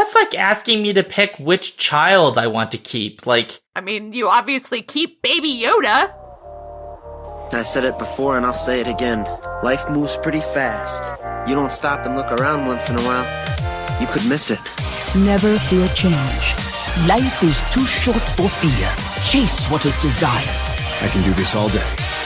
That's like asking me to pick which child I want to keep. Like, I mean, you obviously keep Baby Yoda. I said it before and I'll say it again. Life moves pretty fast. You don't stop and look around once in a while, you could miss it. Never fear change. Life is too short for fear. Chase what is desired. I can do this all day.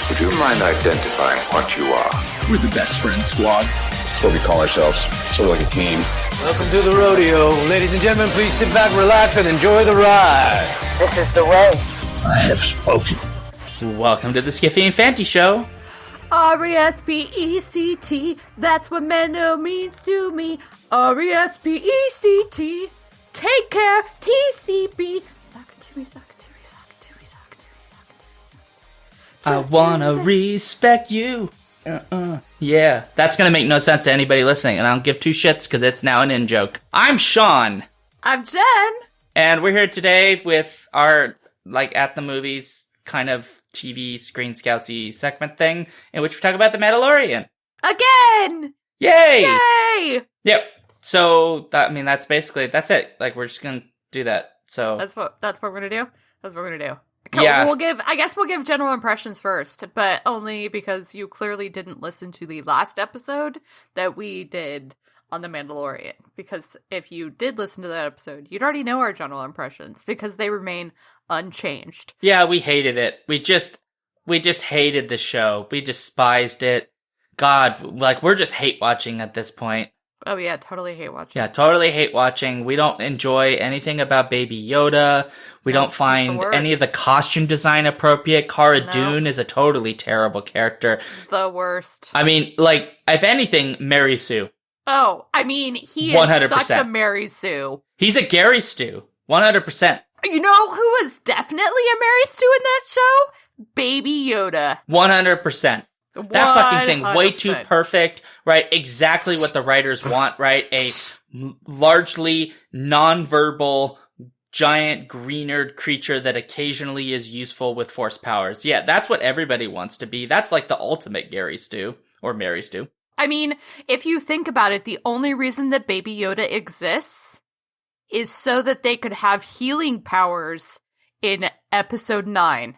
Would you mind identifying what you are? We're the best friends squad. That's what we call ourselves. Sort of like a team. Welcome to the rodeo. Ladies and gentlemen, please sit back, relax, and enjoy the ride. This is the way. I have spoken. Welcome to the Skiffy and Fanty Show. R-E-S-P-E-C-T, that's what Mendo means to me. R-E-S-P-E-C-T, take care, T-C-B. Sock-a-tooey. I wanna respect you. Yeah, that's gonna make no sense to anybody listening, and I don't give two shits because it's now an in-joke. I'm Sean. I'm Jen. And we're here today with our, like, at the movies kind of TV Screen Scoutsy segment thing, in which we talk about The Mandalorian. Again! Yay! Yay! Yep. So, that's it. Like, we're just gonna do that. So That's what we're gonna do? That's what we're gonna do. Okay, yeah. We'll give general impressions first, but only because you clearly didn't listen to the last episode that we did on The Mandalorian. Because if you did listen to that episode, you'd already know our general impressions, because they remain unchanged. Yeah, we hated it. We just hated the show. We despised it. God, like, we're just hate watching at this point. Oh yeah, totally hate watching. Yeah, totally hate watching. We don't enjoy anything about Baby Yoda. We don't find any of the costume design appropriate. Cara Dune is a totally terrible character. The worst. I mean, like, if anything, Mary Sue. Oh, I mean, he is 100%. such a Mary Sue. He's a Gary Stew. 100%. You know who was definitely a Mary Sue in that show? Baby Yoda. 100%. That fucking thing, way too perfect, right? Exactly what the writers want, right? A largely non-verbal, giant greenered creature that occasionally is useful with force powers. Yeah, that's what everybody wants to be. That's like the ultimate Gary Stew, or Mary Stew. I mean, if you think about it, the only reason that Baby Yoda exists is so that they could have healing powers in episode 9.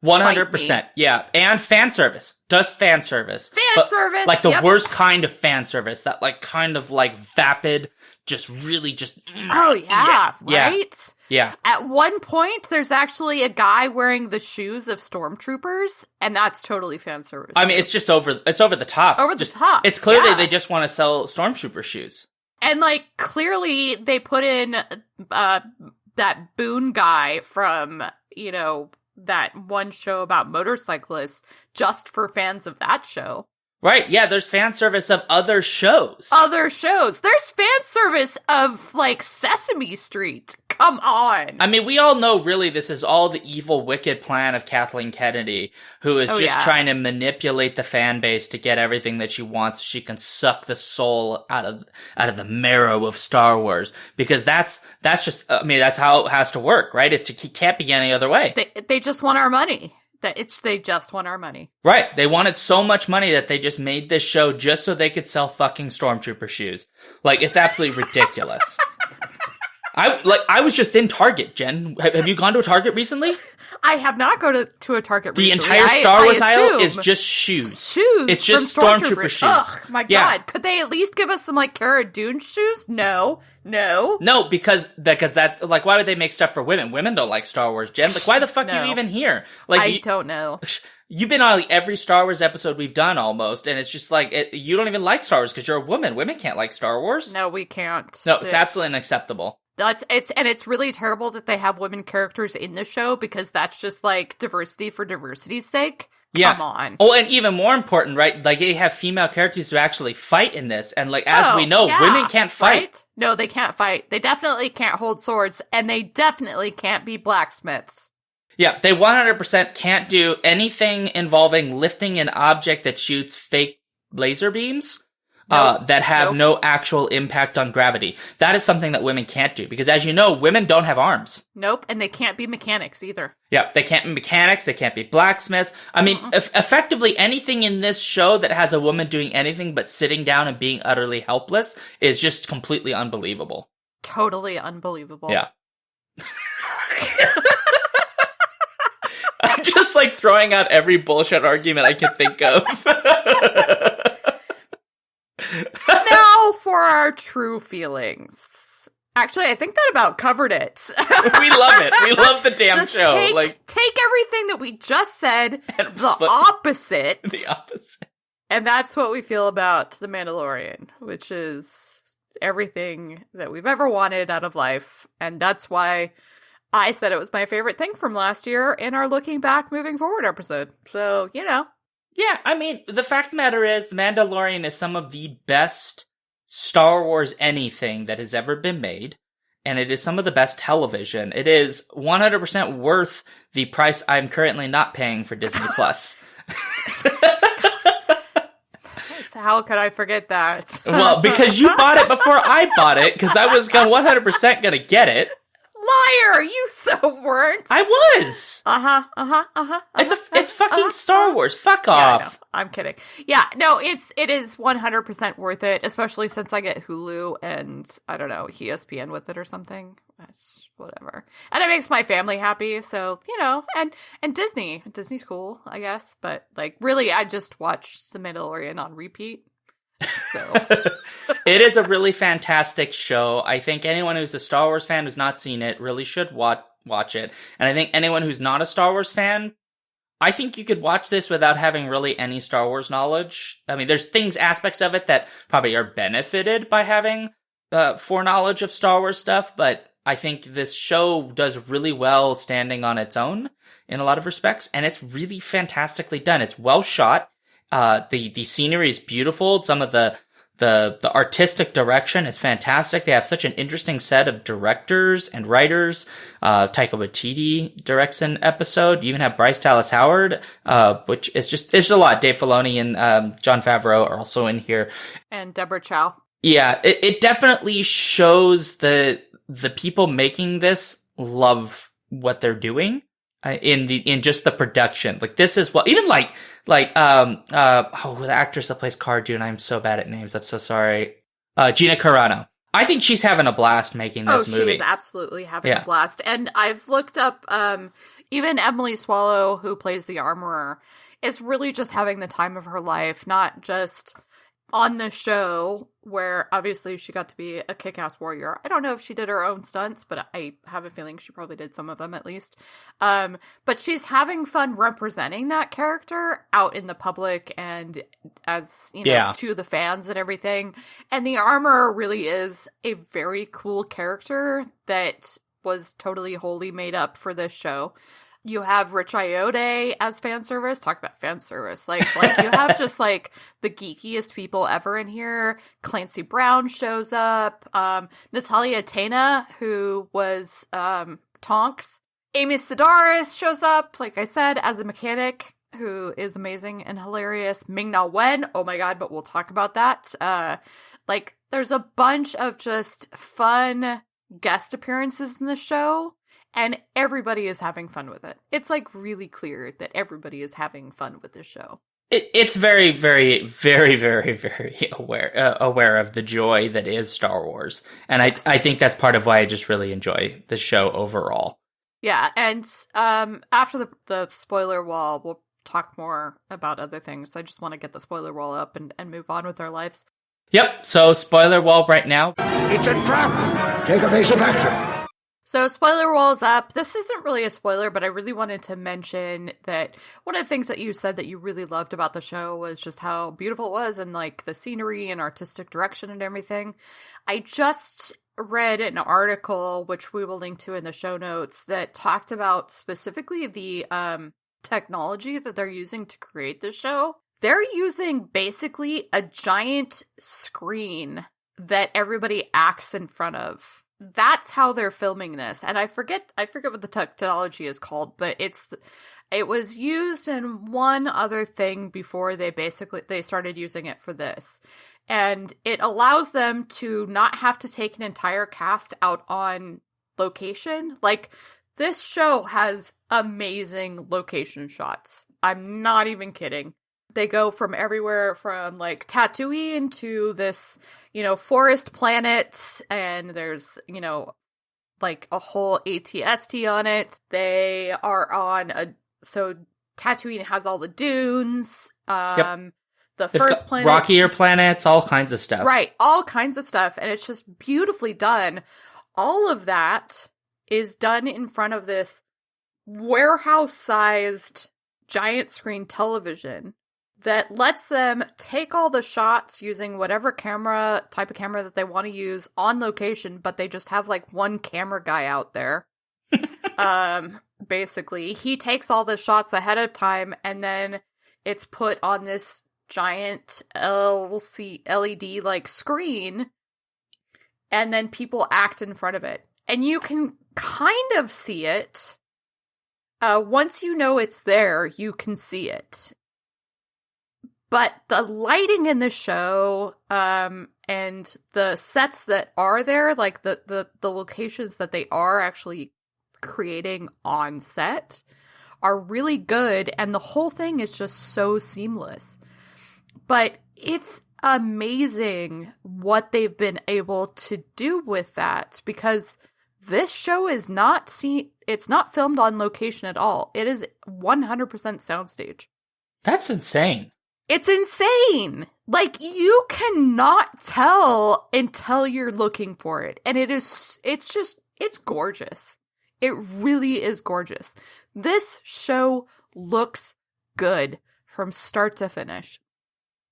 100%, yeah. And fan service. Does fan service. Service, like the worst kind of fan service. That, like, kind of, like, vapid, just really just... Oh, yeah, right? Yeah. At one point, there's actually a guy wearing the shoes of stormtroopers, and that's totally fan service. I mean, it's just over the top. Over the top. It's clearly they just want to sell stormtrooper shoes. And, like, clearly they put in that Boone guy from, you know... that one show about motorcyclists just for fans of that show. Right, yeah, there's fan service of other shows. There's fan service of, like, Sesame Street. Come on. I mean, we all know, really, this is all the evil, wicked plan of Kathleen Kennedy, who is trying to manipulate the fan base to get everything that she wants so she can suck the soul out of the marrow of Star Wars. Because that's just, I mean, that's how it has to work, right? It can't be any other way. They just want our money. They just want our money. Right. They wanted so much money that they just made this show just so they could sell fucking stormtrooper shoes. Like, it's absolutely ridiculous. I was just in Target, Jen. Have you gone to a Target recently? I have not gone to a Target recently. The entire Star Wars aisle is just shoes. It's just Stormtrooper shoes. Ugh, my God. Could they at least give us some, like, Cara Dune shoes? No, because that, like, why would they make stuff for women? Women don't like Star Wars, Jen. Like, why the fuck are you even here? Like, I don't know. You've been on, like, every Star Wars episode we've done almost, and it's just like, you don't even like Star Wars because you're a woman. Women can't like Star Wars. No, we can't. No, it's absolutely unacceptable. It's really terrible that they have women characters in the show because that's just, like, diversity for diversity's sake. Yeah. Come on. Oh, and even more important, right? Like, they have female characters who actually fight in this, and, like, as we know, women can't fight. Right? No, they can't fight. They definitely can't hold swords, and they definitely can't be blacksmiths. Yeah, they 100% can't do anything involving lifting an object that shoots fake laser beams. That have no actual impact on gravity. That is something that women can't do, because as you know, women don't have arms. Nope, and they can't be mechanics either. Yeah, they can't be mechanics, they can't be blacksmiths. I mean, effectively anything in this show that has a woman doing anything but sitting down and being utterly helpless is just completely unbelievable. totally unbelievable. Yeah. I'm just like throwing out every bullshit argument I can think of. Now for our true feelings. Actually, I think that about covered it. We love it. We love the damn just show. Take everything that we just said, And the opposite. The opposite. And that's what we feel about The Mandalorian, which is everything that we've ever wanted out of life. And that's why I said it was my favorite thing from last year in our Looking Back, Moving Forward episode. So, you know. Yeah, I mean, the fact of the matter is, The Mandalorian is some of the best Star Wars anything that has ever been made, and it is some of the best television. It is 100% worth the price I'm currently not paying for Disney Plus. How could I forget that? Well, because you bought it before I bought it, because I was 100% gonna get it. Liar! You so weren't. I was. It's fucking Star Wars. Fuck off. Yeah, no, I'm kidding. Yeah, no, it is 100% worth it, especially since I get Hulu and I don't know, ESPN with it or something. It's whatever, and it makes my family happy. So you know, and Disney's cool, I guess. But like, really, I just watched The Mandalorian on repeat. So it is a really fantastic show. I think anyone who's a Star Wars fan who's not seen it really should watch it. And I think anyone who's not a Star Wars fan, I think you could watch this without having really any Star Wars knowledge. I mean, there's aspects of it that probably are benefited by having foreknowledge of Star Wars stuff, but I think this show does really well standing on its own in a lot of respects, and it's really fantastically done. It's well shot. The scenery is beautiful. Some of the artistic direction is fantastic. They have such an interesting set of directors and writers. Taika Waititi directs an episode. You even have Bryce Dallas Howard, which is it's a lot. Dave Filoni and Jon Favreau are also in here. And Deborah Chow. Yeah, it definitely shows the people making this love what they're doing. In just the production. Like, this is what, even the actress that plays Cara Dune, I'm so bad at names, I'm so sorry. Gina Carano. I think she's having a blast making this movie. She is absolutely having a blast. And I've looked up, even Emily Swallow, who plays the armorer, is really just having the time of her life, not just on the show, where obviously she got to be a kick-ass warrior. I don't know if she did her own stunts, but I have a feeling she probably did some of them at least. But she's having fun representing that character out in the public and as, you know, to the fans and everything. And the armor really is a very cool character that was totally wholly made up for this show. You have Rich Ayoade as fan service. Talk about fan service. Like you have just like the geekiest people ever in here. Clancy Brown shows up. Natalia Tena, who was Tonks. Amy Sedaris shows up, like I said, as a mechanic who is amazing and hilarious. Ming-Na Wen, oh my god, but we'll talk about that. Like, there's a bunch of just fun guest appearances in the show. And everybody is having fun with it. It's like really clear that everybody is having fun with this show. It's very, very, very, very, very aware of the joy that is Star Wars. And I think that's part of why I just really enjoy the show overall. Yeah, and after the spoiler wall, we'll talk more about other things. I just want to get the spoiler wall up and move on with our lives. Yep, so spoiler wall right now. It's a trap! Take evasive action! So spoiler wall's up. This isn't really a spoiler, but I really wanted to mention that one of the things that you said that you really loved about the show was just how beautiful it was and like the scenery and artistic direction and everything. I just read an article, which we will link to in the show notes, that talked about specifically the technology that they're using to create the show. They're using basically a giant screen that everybody acts in front of. That's how they're filming this. And I forget what the technology is called, but it was used in one other thing before they started using it for this. And it allows them to not have to take an entire cast out on location. Like, this show has amazing location shots. I'm not even kidding. They go from everywhere from, like, Tatooine to this, forest planet, and there's, like, a whole ATST on it. They are on so Tatooine has all the dunes, Yep. The They've first got planet. rockier planets, all kinds of stuff. Right, all kinds of stuff, and it's just beautifully done. All of that is done in front of this warehouse-sized giant screen television that lets them take all the shots using whatever type of camera that they want to use on location, but they just have, like, one camera guy out there. Basically, he takes all the shots ahead of time, and then it's put on this giant LED like screen, and then people act in front of it, and you can kind of see it. Once you know it's there, you can see it. But the lighting in the show, and the sets that are there, like the locations that they are actually creating on set, are really good, and the whole thing is just so seamless. But it's amazing what they've been able to do with that, because this show is it's not filmed on location at all. It is 100% soundstage. That's insane. It's insane. Like, you cannot tell until you're looking for it. And it's gorgeous. It really is gorgeous. This show looks good from start to finish.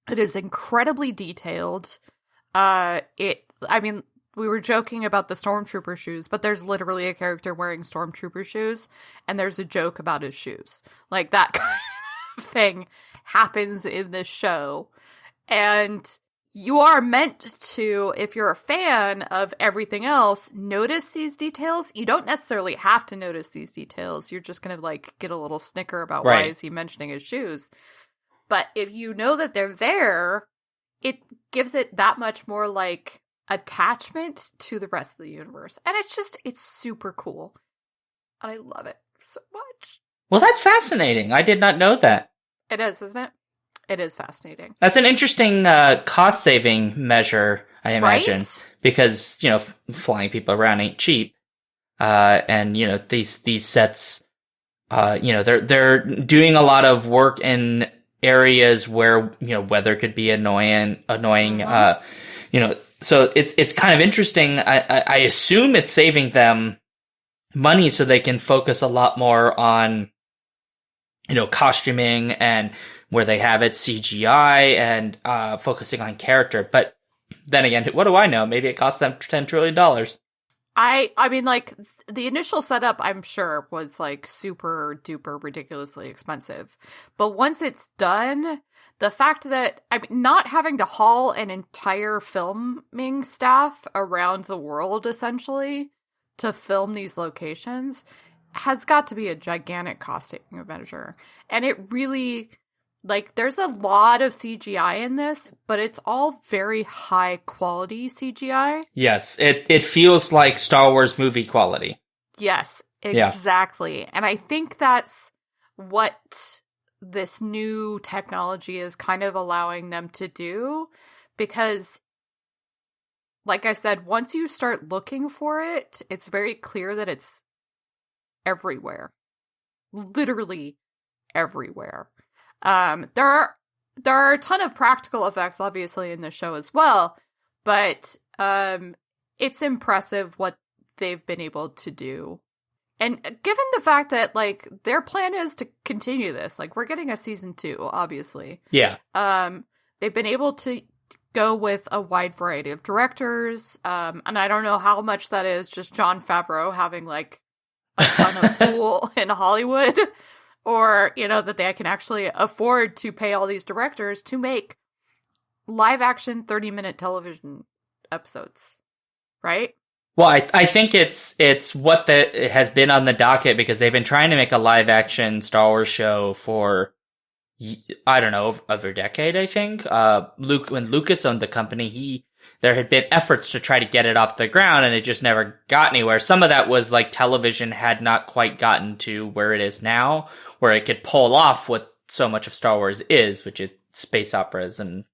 It is incredibly detailed. We were joking about the stormtrooper shoes, but there's literally a character wearing stormtrooper shoes, and there's a joke about his shoes. Like, that kind of thing happens in this show. And you are meant to, if you're a fan of everything else, notice these details. You don't necessarily have to notice these details. You're just going to, like, get a little snicker about why is he mentioning his shoes. But if you know that they're there, it gives it that much more, like, attachment to the rest of the universe. And it's super cool. And I love it so much. Well, that's fascinating. I did not know that. It is, isn't it? It is fascinating. That's an interesting cost-saving measure, I imagine. Right? Because, flying people around ain't cheap. And, these sets, they're doing a lot of work in areas where, weather could be annoying, so it's kind of interesting. I assume it's saving them money so they can focus a lot more on, costuming and where they have it CGI and focusing on character. But then again, what do I know? Maybe it cost them $10 trillion. I mean, like, the initial setup, I'm sure, was, like, super duper ridiculously expensive. But once it's done, the fact that, not having to haul an entire filming staff around the world, essentially, to film these locations, has got to be a gigantic cost-saving measure. And it really, like, there's a lot of CGI in this, but it's all very high-quality CGI. Yes, it feels like Star Wars movie quality. Yes, exactly. Yeah. And I think that's what this new technology is kind of allowing them to do, because, like I said, once you start looking for it, it's very clear that it's everywhere. Literally everywhere. There are a ton of practical effects, obviously, in the show as well, but it's impressive what they've been able to do. And given the fact that, like, their plan is to continue this, like, we're getting a season 2, obviously. Yeah. They've been able to go with a wide variety of directors, and I don't know how much that is just Jon Favreau having, like, a ton of pool in Hollywood, or, that they can actually afford to pay all these directors to make live-action 30-minute television episodes, right? Well, I think it's what it has been on the docket, because they've been trying to make a live-action Star Wars show for, I don't know, over a decade, I think. When Lucas owned the company, there had been efforts to try to get it off the ground, and it just never got anywhere. Some of that was, like, television had not quite gotten to where it is now, where it could pull off what so much of Star Wars is, which is space operas and,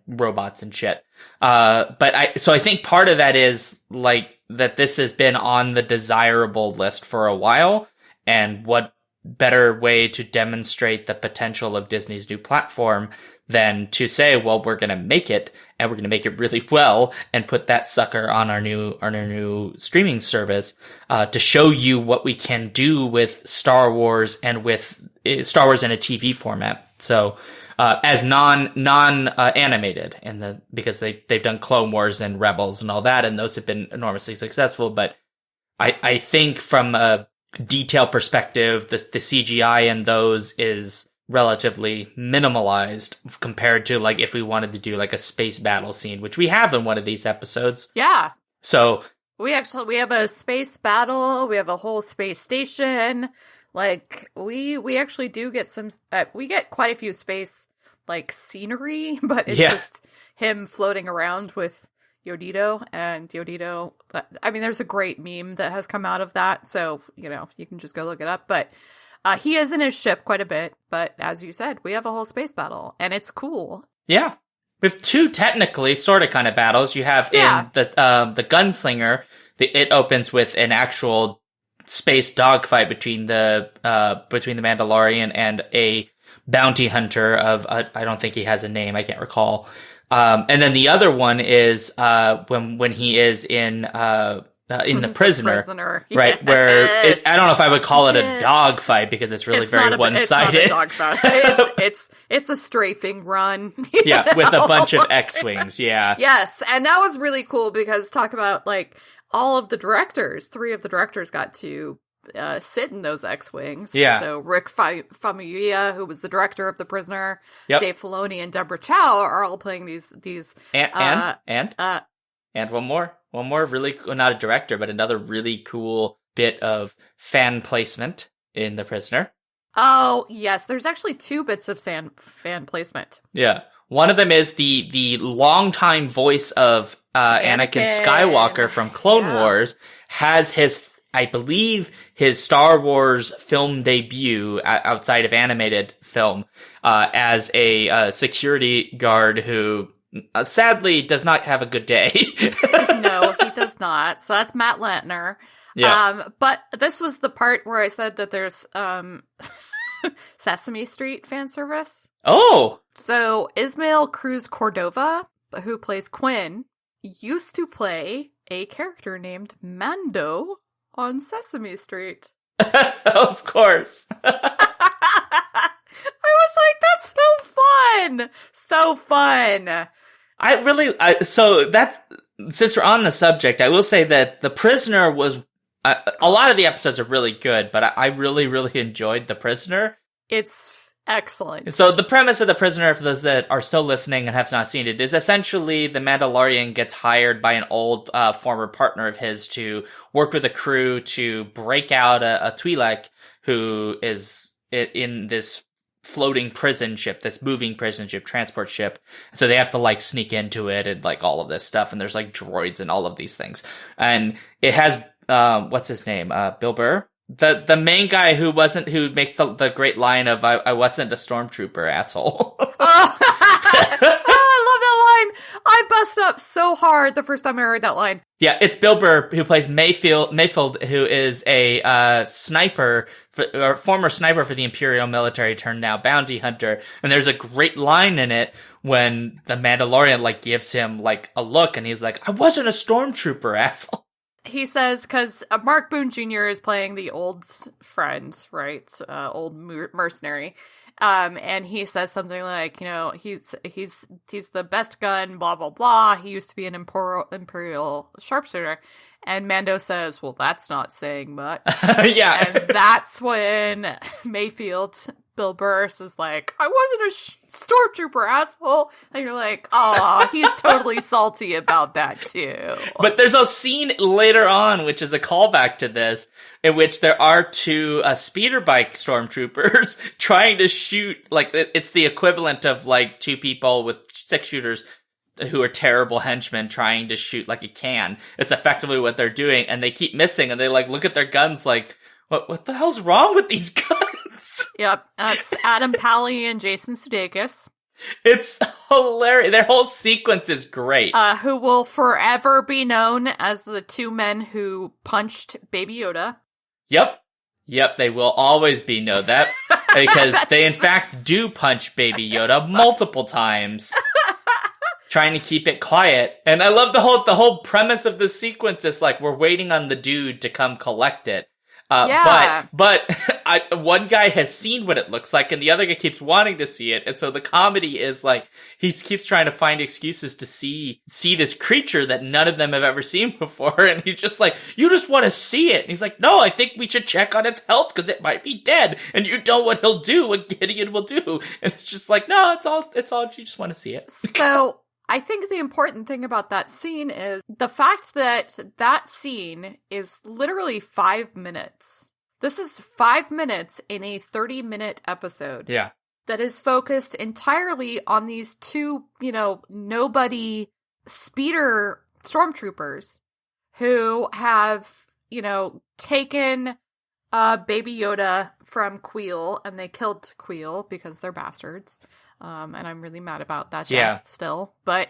robots and shit. So I think part of that is like that this has been on the desirable list for a while, and what better way to demonstrate the potential of Disney's new platform than to say, well, we're going to make it, and we're going to make it really well, and put that sucker on our new streaming service, to show you what we can do with Star Wars and with Star Wars in a TV format. So, as non-animated because they've done Clone Wars and Rebels and all that, and those have been enormously successful. But I think from a detail perspective, the CGI in those is relatively minimalized compared to like if we wanted to do like a space battle scene, which we have in one of these episodes. Yeah. So we have a space battle. We have a whole space station. Like we actually do get we get quite a few space like scenery, but it's just him floating around with Yodito, and Yodito, I mean, there's a great meme that has come out of that, so, you can just go look it up, but he is in his ship quite a bit, but as you said, we have a whole space battle, and it's cool. Yeah. With two technically sort of kind of battles, you have in the Gunslinger, it opens with an actual space dogfight between the Mandalorian and a bounty hunter of, I don't think he has a name, I can't recall. And then the other one is, when he is in the prisoner, right? Where I don't know if I would call it a dog fight because it's really very one-sided. It's not a dog fight. It's a strafing run. Yeah, with a bunch of X-Wings. Yeah. Yes. And that was really cool because talk about like all of the directors, 3 of the directors got to sit in those X-Wings. Yeah. So Rick Famuyiwa, who was the director of The Prisoner, yep. Dave Filoni, and Deborah Chow are all playing these and one more really, not a director, but another really cool bit of fan placement in The Prisoner. Oh yes, there's actually 2 bits of fan placement. Yeah. One of them is the longtime voice of Anakin Skywalker from Clone Wars has I believe his Star Wars film debut outside of animated film, as a security guard who sadly does not have a good day. No, he does not. So that's Matt Lantner. Yeah. But this was the part where I said that there's Sesame Street fan service. Oh! So Ismael Cruz Cordova, who plays Quinn, used to play a character named Mando on Sesame Street. Of course. I was like, that's so fun! So fun! Since we're on the subject, I will say that The Prisoner was, a lot of the episodes are really good, but I really, really enjoyed The Prisoner. It's excellent. So the premise of The Prisoner, for those that are still listening and have not seen it, is essentially the Mandalorian gets hired by an old former partner of his to work with a crew to break out a Twi'lek who is in this floating prison ship, this moving prison ship, transport ship. So they have to like sneak into it and like all of this stuff. And there's like droids and all of these things. And it has, what's his name? Bill Burr? The main guy who makes the great line of, I wasn't a stormtrooper, asshole. I love that line. I busted up so hard the first time I heard that line. Yeah, it's Bill Burr who plays Mayfield, who is a sniper, or former sniper for the Imperial military turned now bounty hunter. And there's a great line in it when the Mandalorian like gives him like a look and he's like, I wasn't a stormtrooper, asshole. He says, because Mark Boone Jr. is playing the old friend, right? Old mercenary. And he says something like, he's the best gun, blah, blah, blah. He used to be an Imperial sharpshooter. And Mando says, well, that's not saying much. Yeah. And that's when Mayfield, Bill Burr, is like, I wasn't a stormtrooper, asshole. And you're like, oh, he's totally salty about that, too. But there's a scene later on, which is a callback to this, in which there are 2 speeder bike stormtroopers trying to shoot, like, it's the equivalent of, like, 2 people with 6 shooters who are terrible henchmen trying to shoot like a can. It's effectively what they're doing, and they keep missing, and they, like, look at their guns like, what the hell's wrong with these guns? Yep, that's Adam Pally and Jason Sudeikis. It's hilarious. Their whole sequence is great. Who will forever be known as the two men who punched Baby Yoda. Yep, they will always be known that because they in fact do punch Baby Yoda multiple times. Trying to keep it quiet. And I love the whole premise of the sequence is like, we're waiting on the dude to come collect it. But one guy has seen what it looks like and the other guy keeps wanting to see it. And so the comedy is like, he keeps trying to find excuses to see this creature that none of them have ever seen before. And he's just like, you just want to see it. And he's like, no, I think we should check on its health because it might be dead. And you know what he'll do, what Gideon will do. And it's just like, no, it's all, you just want to see it. So I think the important thing about that scene is the fact that that scene is literally 5 minutes. This is 5 minutes in a 30-minute episode. Yeah. That is focused entirely on these two, nobody speeder stormtroopers who have, taken Baby Yoda from Queel, and they killed Queel because they're bastards. And I'm really mad about that death still. But,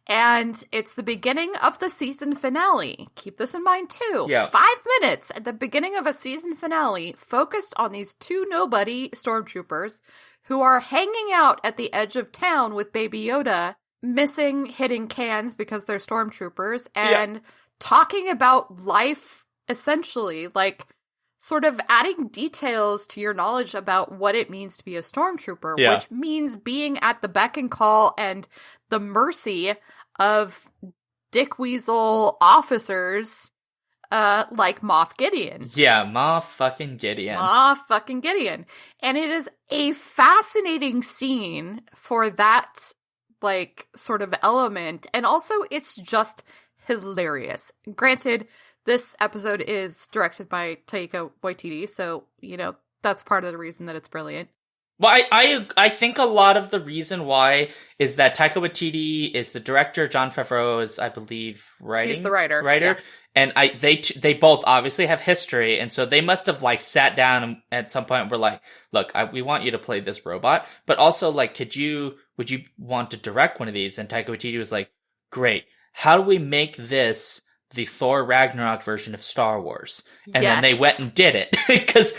and it's the beginning of the season finale. Keep this in mind too. Yeah. 5 minutes at the beginning of a season finale focused on these two nobody stormtroopers who are hanging out at the edge of town with Baby Yoda, missing hitting cans because they're stormtroopers, and talking about life, essentially, like, sort of adding details to your knowledge about what it means to be a stormtrooper, which means being at the beck and call and the mercy of Dick Weasel officers like Moff Gideon. Yeah, Moff fucking Gideon. And it is a fascinating scene for that, like, sort of element. And also, it's just hilarious. Granted, this episode is directed by Taika Waititi, so, that's part of the reason that it's brilliant. Well, I think a lot of the reason why is that Taika Waititi is the director, Jon Favreau is, I believe, writing. He's the writer. Yeah. And they both obviously have history, and so they must have, like, sat down at some point and were like, look, we want you to play this robot, but also, like, would you want to direct one of these? And Taika Waititi was like, great, how do we make this the Thor Ragnarok version of Star Wars? And then they went and did it. Because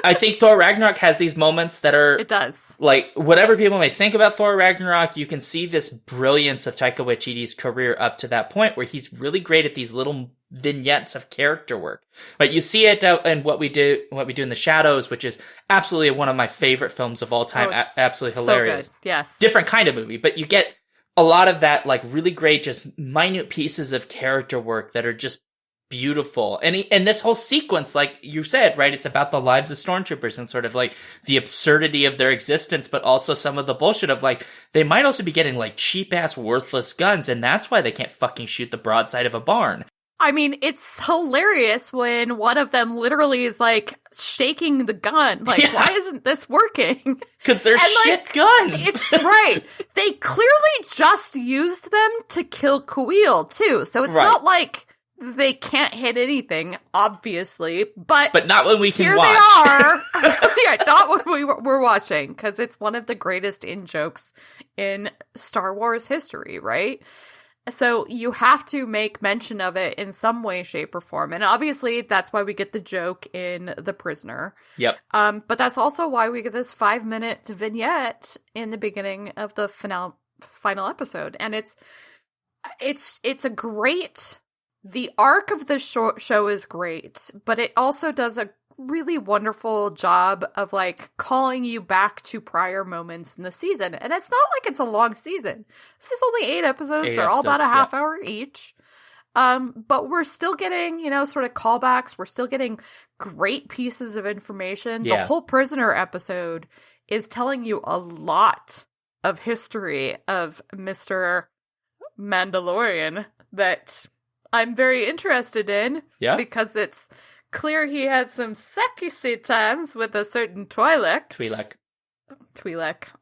I think Thor Ragnarok has these moments that are... It does. Like, whatever people may think about Thor Ragnarok, you can see this brilliance of Taika Waititi's career up to that point where he's really great at these little vignettes of character work. But you see it in what we do in The Shadows, which is absolutely one of my favorite films of all time. Absolutely hilarious. So good. Yes. Different kind of movie, but you get a lot of that, like, really great, just minute pieces of character work that are just beautiful. And this whole sequence, like you said, right, it's about the lives of stormtroopers and sort of, like, the absurdity of their existence, but also some of the bullshit of, like, they might also be getting, like, cheap-ass, worthless guns, and that's why they can't fucking shoot the broadside of a barn. I mean, it's hilarious when one of them literally is, like, shaking the gun. Like, why isn't this working? Because they're shit guns. It's right. They clearly just used them to kill Queel, too. So it's not like they can't hit anything, obviously. But not when we can watch. Here they are. Yeah, not when we're watching. Because it's one of the greatest in-jokes in Star Wars history, right? So you have to make mention of it in some way, shape, or form. And obviously, that's why we get the joke in The Prisoner. Yep. But that's also why we get this 5-minute vignette in the beginning of the final episode. And it's a great... The arc of the show is great, but it also does a really wonderful job of, like, calling you back to prior moments in the season. And it's not like it's a long season. This is only 8 episodes. They're all about a half hour each. But we're still getting, sort of callbacks. We're still getting great pieces of information. The whole Prisoner episode is telling you a lot of history of Mr. Mandalorian that I'm very interested in. Yeah. Because it's clear he had some sexy times with a certain Twi'lek.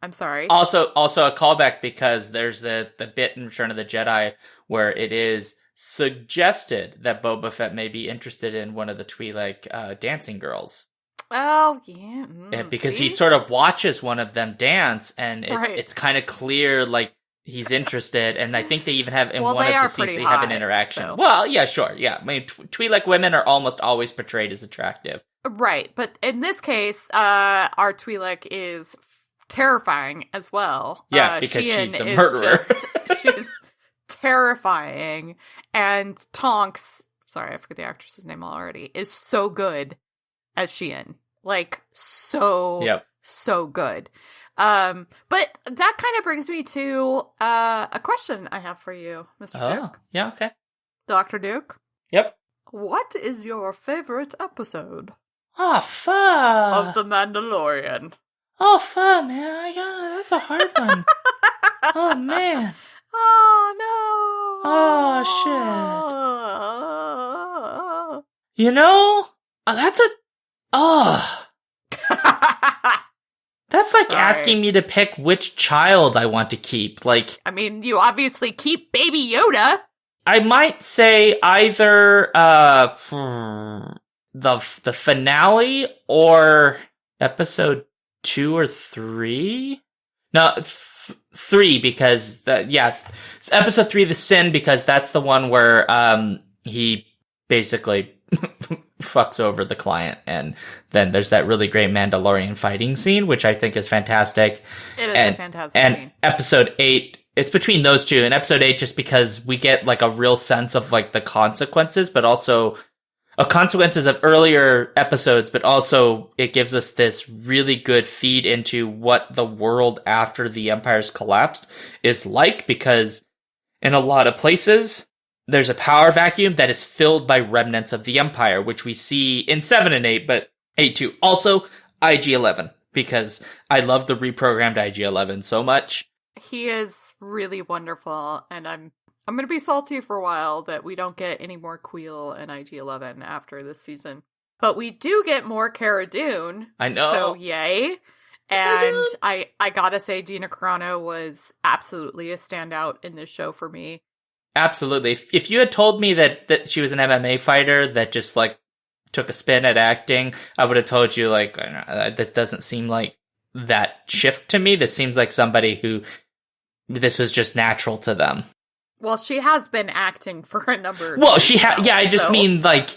I'm sorry. Also a callback because there's the bit in Return of the Jedi where it is suggested that Boba Fett may be interested in one of the Twi'lek dancing girls. Oh, yeah. Because see? he sort of watches one of them dance, and Right. it's kind of clear, like, he's interested, and I think they even have, in Well, one they of are the scenes, pretty they have an hot, interaction. so. Well, yeah, sure, yeah. I mean, Twi'lek women are almost always portrayed as attractive. Right, but in this case, our Twi'lek is terrifying as well. Yeah, because Sheehan she's a is murderer. She's terrifying, and Tonks, sorry, I forget the actress's name already, is so good as Sheehan. Like, so good. But that kind of brings me to a question I have for you, Mr. Duke. Yeah, okay. Dr. Duke? Yep. What is your favorite episode Oh, fuck. of The Mandalorian? Oh, fuck, man. That's a hard one. Oh, man. Oh, no. Oh, shit. You know, that's that's like asking me to pick which child I want to keep. Like, I mean, you obviously keep Baby Yoda. I might say either the finale or episode 2 or 3. No, 3 because episode 3, the sin, because that's the one where he basically fucks over the client, and then there's that really great Mandalorian fighting scene, which I think is fantastic. It is a fantastic and scene. Episode 8, it's between those two, and episode 8 just because we get like a real sense of like the consequences, but also consequences of earlier episodes, but also it gives us this really good feed into what the world after the Empire's collapsed is like, because in a lot of places there's a power vacuum that is filled by remnants of the Empire, which we see in 7 and 8, but 8 too. Also, IG-11, because I love the reprogrammed IG-11 so much. He is really wonderful, and I'm going to be salty for a while that we don't get any more Queel and IG-11 after this season. But we do get more Cara Dune. I know. So yay. And I gotta say, Gina Carano was absolutely a standout in this show for me. Absolutely. If you had told me that she was an MMA fighter that just like took a spin at acting, I would have told you like, this doesn't seem like that shift to me. This seems like somebody who this was just natural to them. Well, she has been acting for a number of Well, years she now, I just so. mean like,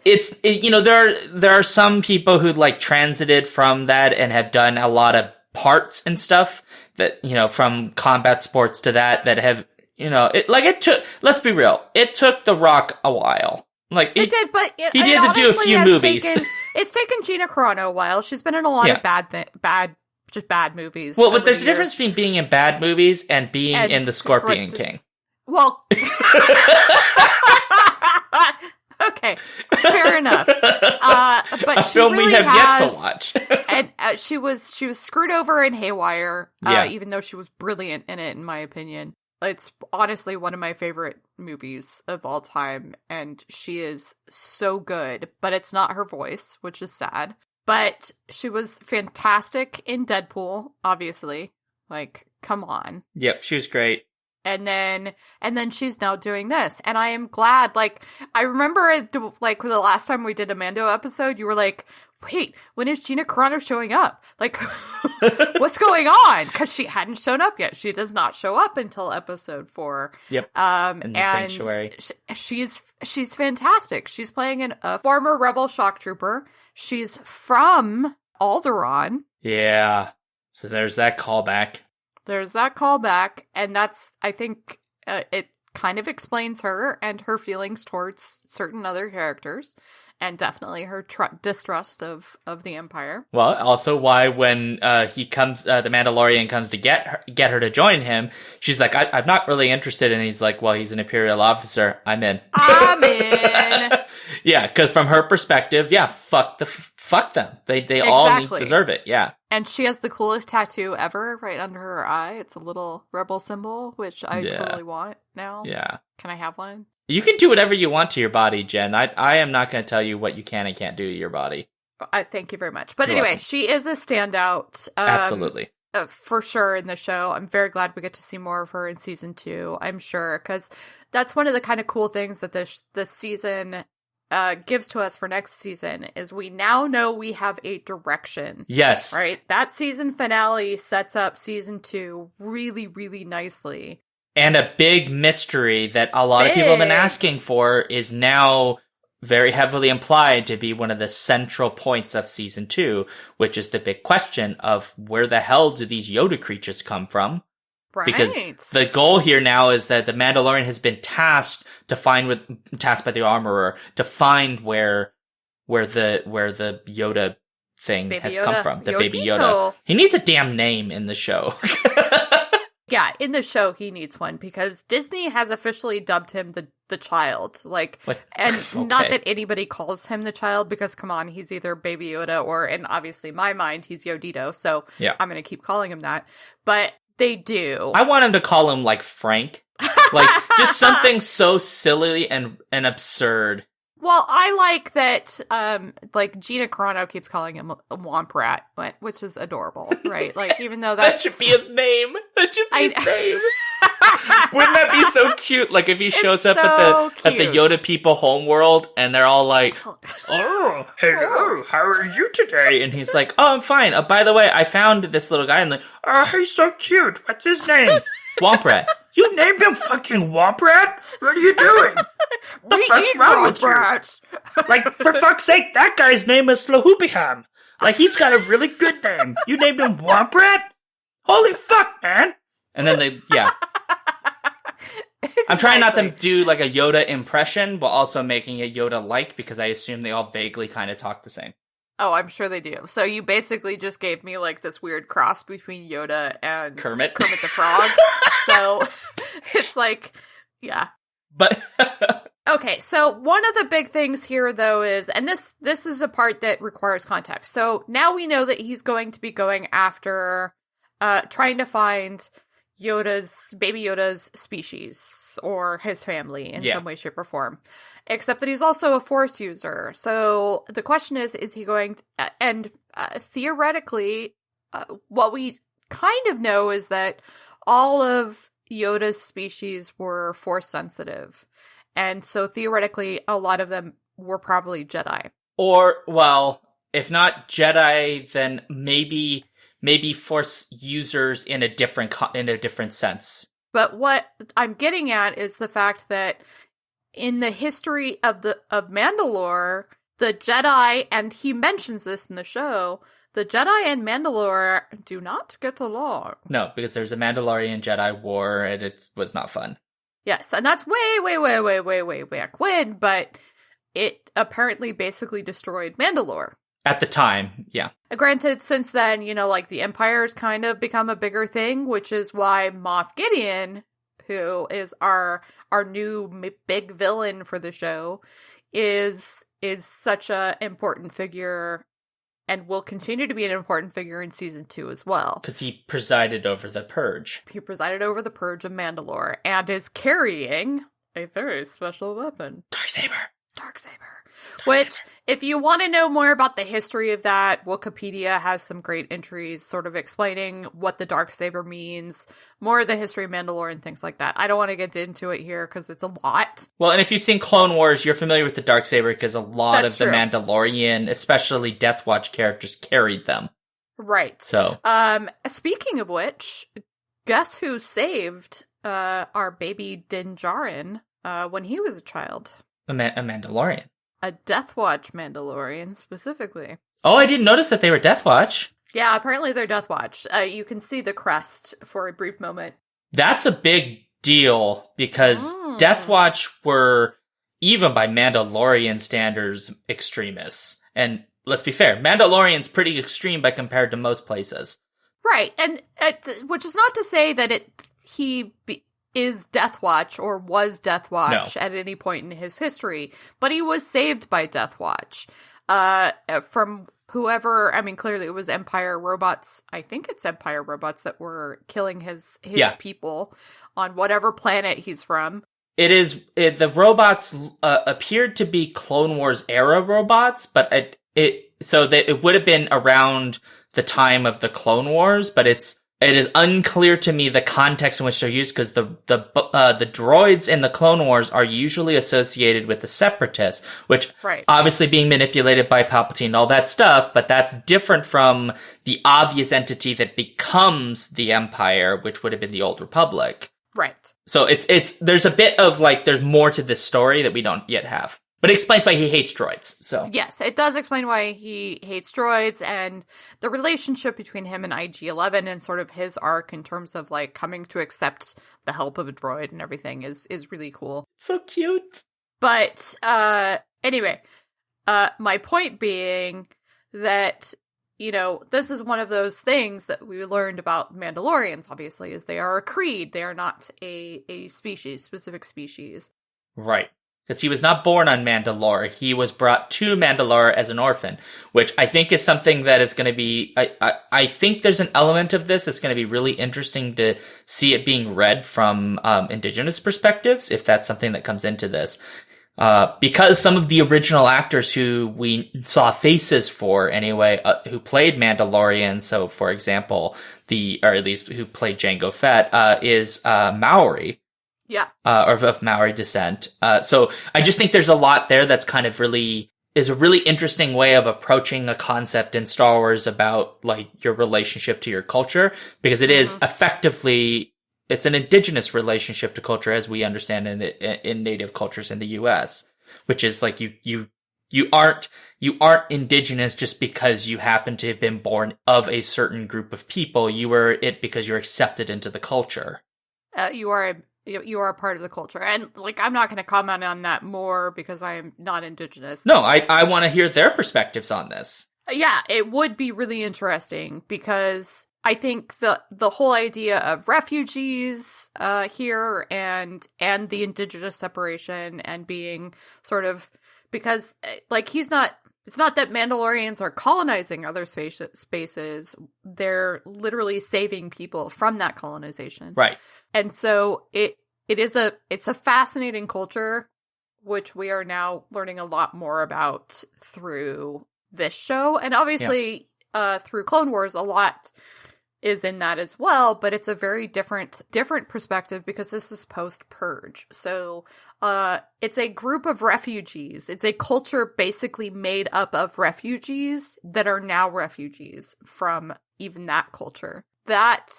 it's you know, there are some people who like transited from that and have done a lot of parts and stuff that, you know, from combat sports to that have, you know, it took, let's be real, it took The Rock a while. Like It did, but he did to do a few movies. It's taken Gina Carano a while. She's been in a lot of bad movies. Well, but there's a difference between being in bad movies and being And in The Scorpion King. Well, okay, fair enough. But a she film really we have has, yet to watch. And she was screwed over in Haywire. Even though she was brilliant in it, in my opinion. It's honestly one of my favorite movies of all time, and she is so good. But it's not her voice, which is sad. But she was fantastic in Deadpool, obviously. Like, come on. Yep, she was great. And then she's now doing this. And I am glad, like, I remember, like, the last time we did a Mando episode, you were like, wait, when is Gina Carano showing up? Like, what's going on? Because she hadn't shown up yet. She does not show up until episode 4. Yep. In the Sanctuary. She's fantastic. She's playing a former Rebel shock trooper. She's from Alderaan. Yeah. So there's that callback. And that's, I think, it kind of explains her and her feelings towards certain other characters, and definitely her distrust of the Empire. Well, also why when he comes, the Mandalorian comes to get her to join him, she's like, I'm not really interested, and he's like, well, he's an Imperial officer, I'm in. Yeah, because from her perspective, yeah, fuck them. They all deserve it, yeah. And she has the coolest tattoo ever right under her eye. It's a little rebel symbol, which I totally want now. Yeah. Can I have one? You can do whatever you want to your body, Jen. I am not going to tell you what you can and can't do to your body. I thank you very much. But anyway, she is a standout. Absolutely. For sure in the show. I'm very glad we get to see more of her in season 2, I'm sure, because that's one of the kind of cool things that this season gives to us for next season is we now know we have a direction. Yes. Right? That season finale sets up season 2 really, really nicely. And a big mystery that a lot of people have been asking for is now very heavily implied to be one of the central points of season 2, which is the big question of where the hell do these Yoda creatures come from? Right. Because the goal here now is that the Mandalorian has been tasked by the Armorer to find where the Yoda thing has come from. The baby Yoda. He needs a damn name in the show. Yeah, in the show he needs one because Disney has officially dubbed him the child. Like, and okay. Not that anybody calls him the child because come on, he's either Baby Yoda or, in obviously my mind, he's Yodito. So yeah. I'm going to keep calling him that. But they do. I want him to call him like Frank. Like just something so silly and absurd. Well, I like that, like, Gina Carano keeps calling him a Womp Rat, which is adorable, right? Like, even though that should be his name. That should be his name. Wouldn't that be so cute? Like, if he shows up at the Yoda people homeworld, and they're all like, oh, hello, how are you today? And he's like, oh, I'm fine. By the way, I found this little guy, and like, oh, he's so cute. What's his name? Womp Rat. You named him fucking Womp Rat? What are you doing? The fuck's wrong with you? Like, for fuck's sake, that guy's name is Slahoopiham. Like, he's got a really good name. You named him Womp Rat? Holy fuck, man. And then yeah. Exactly. I'm trying not to do, like, a Yoda impression, but also making a Yoda-like, because I assume they all vaguely kind of talk the same. Oh, I'm sure they do. So you basically just gave me, like, this weird cross between Yoda and Kermit the Frog. So it's like, yeah. But okay, so one of the big things here, though, is, and this is a part that requires context. So now we know that he's going to be going after, trying to find Baby Yoda's species, or his family in some way, shape, or form. Except that he's also a Force user. So the question is he going, and theoretically, what we kind of know is that all of Yoda's species were Force sensitive. And so theoretically, a lot of them were probably Jedi. Or, well, if not Jedi, then maybe Force users in a different sense. But what I'm getting at is the fact that in the history of Mandalore, the Jedi, and he mentions this in the show, the Jedi and Mandalore do not get along. No, because there's a Mandalorian Jedi war, and it was not fun. Yes, and that's way back when, but it apparently basically destroyed Mandalore. At the time, yeah. Granted, since then, like, the Empire's kind of become a bigger thing, which is why Moff Gideon, who is our new big villain for the show, is such a important figure and will continue to be an important figure in season 2 as well. Because he presided over the purge. He presided over the purge of Mandalore and is carrying a very special weapon. Darksaber. Which, if you want to know more about the history of that, Wikipedia has some great entries sort of explaining what the Darksaber means, more of the history of Mandalore and things like that. I don't want to get into it here because it's a lot. Well, and if you've seen Clone Wars, you're familiar with the Darksaber because a lot of the Mandalorian, especially Death Watch characters, carried them. Right. So, speaking of which, guess who saved our baby Din Djarin when he was a child? A Mandalorian. A Death Watch Mandalorian, specifically. Oh, I didn't notice that they were Death Watch. Yeah, apparently they're Death Watch. You can see the crest for a brief moment. That's a big deal, because Death Watch were, even by Mandalorian standards, extremists. And let's be fair, Mandalorian's pretty extreme by compared to most places. Right, and which is not to say that he is Death Watch or was Death Watch at any point in his history, but he was saved by Death Watch from whoever. I mean, clearly it was Empire robots. I think it's Empire robots that were killing his people on whatever planet he's from. The robots appeared to be Clone Wars era robots, but it would have been around the time of the Clone Wars, but it's It is unclear to me the context in which they're used, because the droids in the Clone Wars are usually associated with the Separatists, which obviously being manipulated by Palpatine and all that stuff, but that's different from the obvious entity that becomes the Empire, which would have been the Old Republic. Right. So there's a bit of like, there's more to this story that we don't yet have. But it explains why he hates droids, so. Yes, it does explain why he hates droids, and the relationship between him and IG-11 and sort of his arc in terms of, like, coming to accept the help of a droid and everything is really cool. So cute. But, anyway, my point being that, you know, this is one of those things that we learned about Mandalorians, obviously, is they are a creed. They are not a species, specific species. Right. Because he was not born on Mandalore. He was brought to Mandalore as an orphan, which I think is something that is going to be, I think there's an element of this that's going to be really interesting to see it being read from indigenous perspectives, if that's something that comes into this. Because some of the original actors who we saw faces for anyway, who played Mandalorian, so for example, or at least who played Jango Fett, is Maori. Yeah. Or of Maori descent. So I just think there's a lot there that's kind of is a really interesting way of approaching a concept in Star Wars about, like, your relationship to your culture, because it is effectively, it's an indigenous relationship to culture as we understand in native cultures in the US, which is like you aren't indigenous just because you happen to have been born of a certain group of people. You were it because you're accepted into the culture. You are a part of the culture. And, like, I'm not going to comment on that more because I am not indigenous. No, I want to hear their perspectives on this. Yeah, it would be really interesting because I think the whole idea of refugees here and the indigenous separation and being sort of, because, like, it's not that Mandalorians are colonizing other spaces. They're literally saving people from that colonization. Right. And so it's a fascinating culture, which we are now learning a lot more about through this show. And obviously, through Clone Wars, a lot is in that as well, but it's a very different perspective because this is post-Purge. So it's a group of refugees. It's a culture basically made up of refugees that are now refugees from even that culture. That,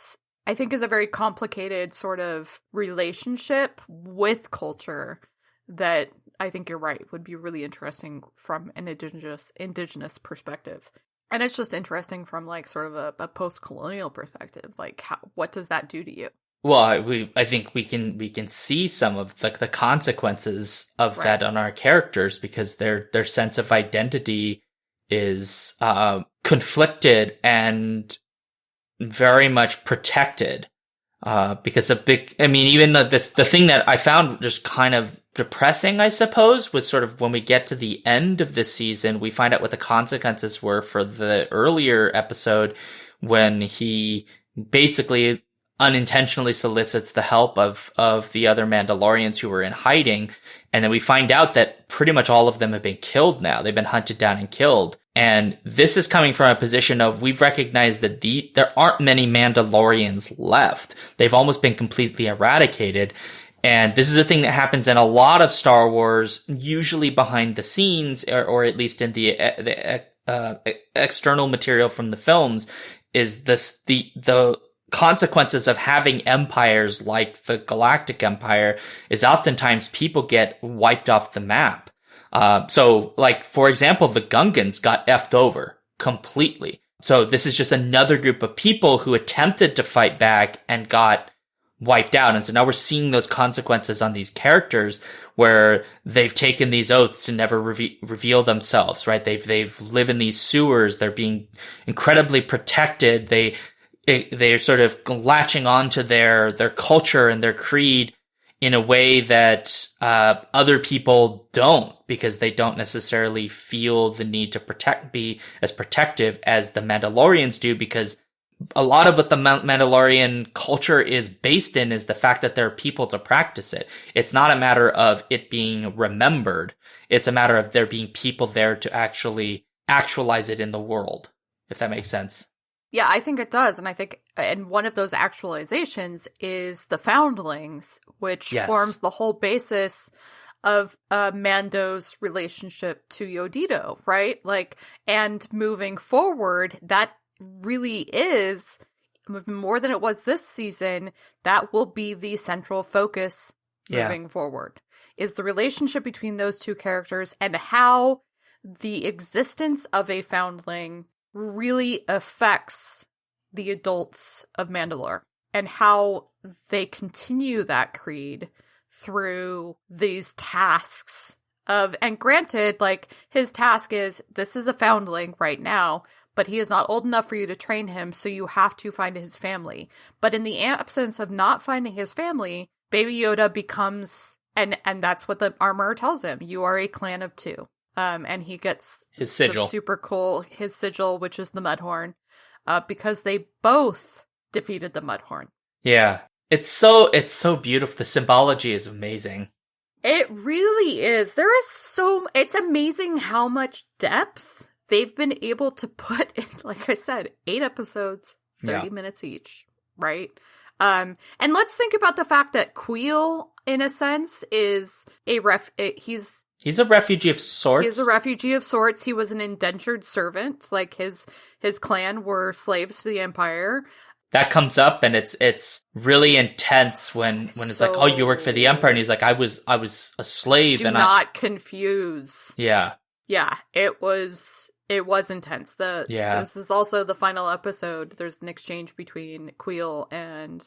I think, is a very complicated sort of relationship with culture that I think you're right would be really interesting from an indigenous perspective. And it's just interesting from, like, sort of a post-colonial perspective. Like, what does that do to you? Well, I think we can see some of the consequences of that on our characters, because their sense of identity is conflicted and very much protected. Because even the thing that I found just kind of depressing, I suppose, was sort of when we get to the end of this season, we find out what the consequences were for the earlier episode when he basically unintentionally solicits the help of the other Mandalorians who were in hiding. And then we find out that pretty much all of them have been killed now. They've been hunted down and killed. And this is coming from a position of, we've recognized that there aren't many Mandalorians left. They've almost been completely eradicated. And this is a thing that happens in a lot of Star Wars, usually behind the scenes, or at least in the external material from the films, is the consequences of having empires like the Galactic Empire is oftentimes people get wiped off the map. So, like, for example, the Gungans got effed over completely. So this is just another group of people who attempted to fight back and got wiped out. And so now we're seeing those consequences on these characters where they've taken these oaths to never reveal themselves, right? They've live in these sewers. They're being incredibly protected. They're sort of latching onto their culture and their creed in a way that other people don't, because they don't necessarily feel the need to be as protective as the Mandalorians do, because a lot of what the Mandalorian culture is based in is the fact that there are people to practice it. It's not a matter of it being remembered. It's a matter of there being people there to actually actualize it in the world, if that makes sense. Yeah, I think it does. And one of those actualizations is the foundlings, which forms the whole basis of Mando's relationship to Yodito, right? Like, and moving forward, that really is, more than it was this season, that will be the central focus moving forward, is the relationship between those two characters and how the existence of a foundling really affects the adults of Mandalore and how they continue that creed through these tasks and granted, like, his task is, this is a foundling right now, but he is not old enough for you to train him, so you have to find his family. But in the absence of not finding his family, Baby Yoda becomes, and that's what the armorer tells him, you are a clan of 2. And he gets his sigil, super cool, his sigil, which is the Mudhorn, because they both defeated the Mudhorn. Yeah. It's so beautiful. The symbology is amazing. It really is. It's amazing how much depth they've been able to put in, like I said, 8 episodes, 30 minutes each, right? And let's think about the fact that Queel, in a sense, is he's a refugee of sorts. He's a refugee of sorts. He was an indentured servant. Like, his clan were slaves to the Empire. That comes up, and it's really intense when it's like, oh, you work for the Empire, and he's like, I was a slave. Do not confuse. Yeah. Yeah, it was intense. This is also the final episode. There's an exchange between Queel and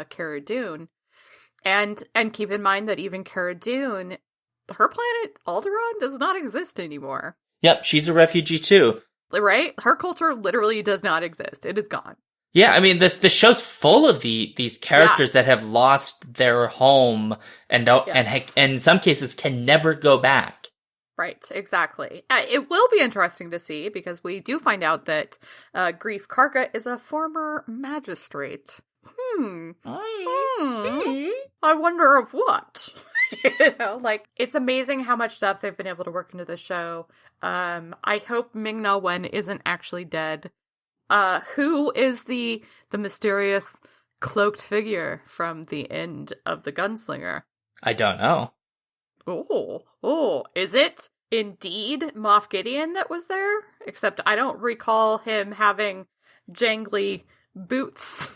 Cara Dune. And keep in mind that even Cara Dune, her planet, Alderaan, does not exist anymore. Yep, she's a refugee too. Right? Her culture literally does not exist. It is gone. Yeah, I mean, the show's full of these characters that have lost their home and in some cases can never go back. Right, exactly. It will be interesting to see, because we do find out that Greef Karga is a former magistrate. I wonder of what. It's amazing how much depth they've been able to work into the show. I hope Ming-Na Wen isn't actually dead. Who is the mysterious cloaked figure from the end of The Gunslinger? I don't know. Is it indeed Moff Gideon that was there? Except I don't recall him having jangly boots.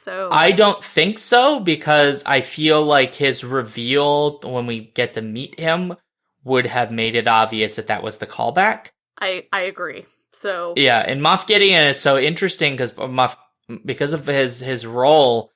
So I don't think so, because I feel like his reveal when we get to meet him would have made it obvious that was the callback. I agree. So yeah, and Moff Gideon is so interesting because of his role.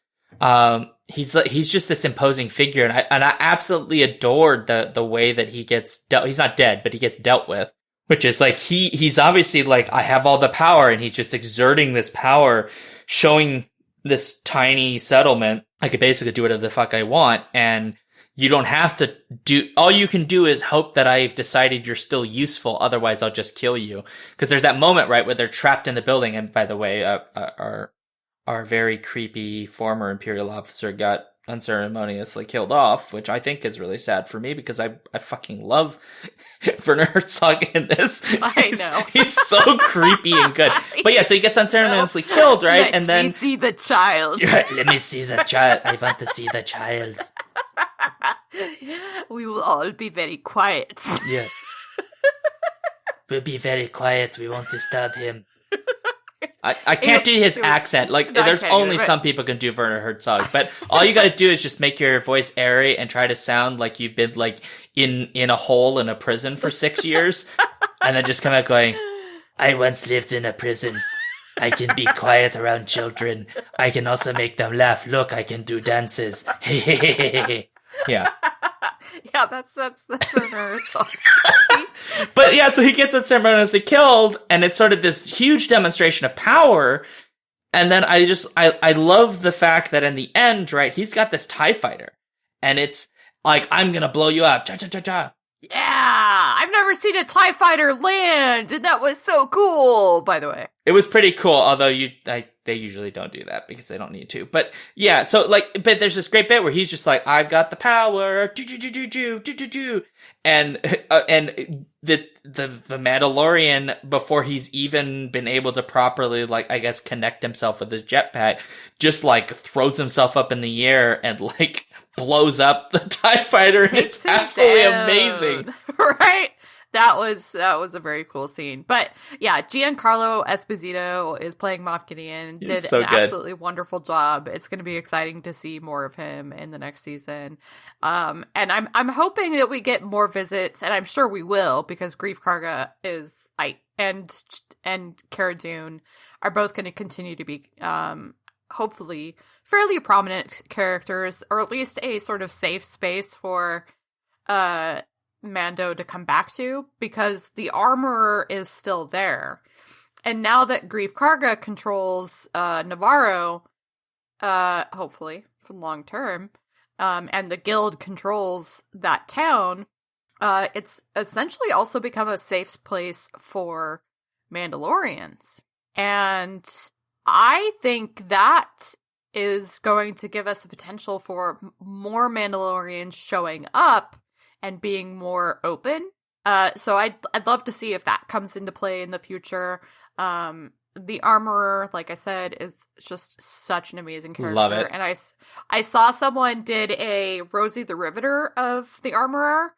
He's just this imposing figure, and I absolutely adored the way that he gets dealt. He's not dead, but he gets dealt with, which is like he's obviously like, I have all the power, and he's just exerting this power, showing this tiny settlement I could basically do whatever the fuck I want, and you don't have to do, all you can do is hope that I've decided you're still useful, otherwise I'll just kill you. Because there's that moment, right, where they're trapped in the building, and by the way, our very creepy former Imperial officer got unceremoniously killed off, which I think is really sad for me, because I fucking love Werner Herzog in this. I know. He's so creepy and good. But yeah, so he gets unceremoniously killed, right? And then see the child. Right, let me see the child. I want to see the child. We will all be very quiet. Yeah. We'll be very quiet. We won't disturb him. I can't do his accent. Like, there's only some people can do Werner Herzog, but all you gotta do is just make your voice airy and try to sound like you've been like in a hole in a prison for 6 years, and then just come out going, I once lived in a prison. I can be quiet around children. I can also make them laugh. Look, I can do dances. Yeah. Yeah, that's Werner Herzog. But yeah, so he gets unceremoniously killed, and it's sort of this huge demonstration of power. And then I love the fact that in the end, right, he's got this TIE fighter, and it's like, I'm gonna blow you up. Cha cha cha cha. Yeah, I've never seen a TIE fighter land, and that was so cool, by the way. It was pretty cool, although I they usually don't do that because they don't need to. But yeah, so like, but there's this great bit where he's just like, I've got the power, and the Mandalorian, before he's even been able to properly, like, I guess, connect himself with his jetpack, just like throws himself up in the air and like blows up the TIE fighter, and it's absolutely amazing. Right? That was a very cool scene. But yeah, Giancarlo Esposito is playing Moff Gideon. Did an absolutely wonderful job. It's going to be exciting to see more of him in the next season. And I'm hoping that we get more visits, and I'm sure we will, because Grief Karga and Cara Dune are both going to continue to be hopefully fairly prominent characters, or at least a sort of safe space for Mando to come back to, because the armorer is still there. And now that Grief Karga controls Navarro, hopefully for long term, and the guild controls that town, it's essentially also become a safe place for Mandalorians. And I think that is going to give us a potential for more Mandalorians showing up and being more open. So I'd love to see if that comes into play in the future. The armorer, like I said, is just such an amazing character. Love it. And I saw someone did a Rosie the Riveter of the armorer,